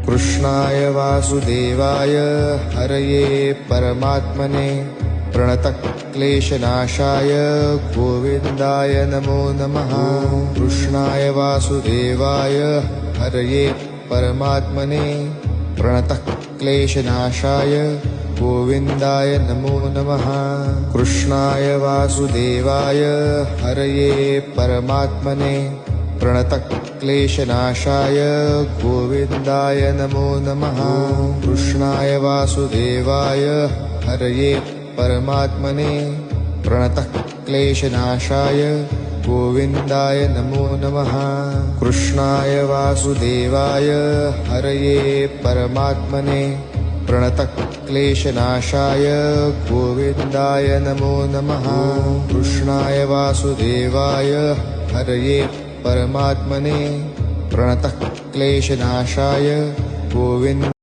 कृष्णाय वासुदेवाय हरये परमात्मने प्रणतक्लेशनाशाय गोविन्दाय नमो नमः। कृष्णाय वासुदेवाय हरये परमात्मने प्रणतक्लेशनाशाय गोविन्दाय नमो नमः। कृष्णाय वासुदेवाय हरये परमात्मने प्रणतक्लेशनाशाय गोविन्दाय नमो नमः। कृष्णाय वासुदेवाय हरये परमात्मने प्रणतक्लेशनाशाय गोविन्दाय नमो नमः। कृष्णाय वासुदेवाय हरये परमात्मने प्रणतक्लेशनाशाय गोविन्दाय नमो नमः। कृष्णाय वासुदेवाय हरये परमात्मने प्रणतक्लेशनाशाय गोविन्द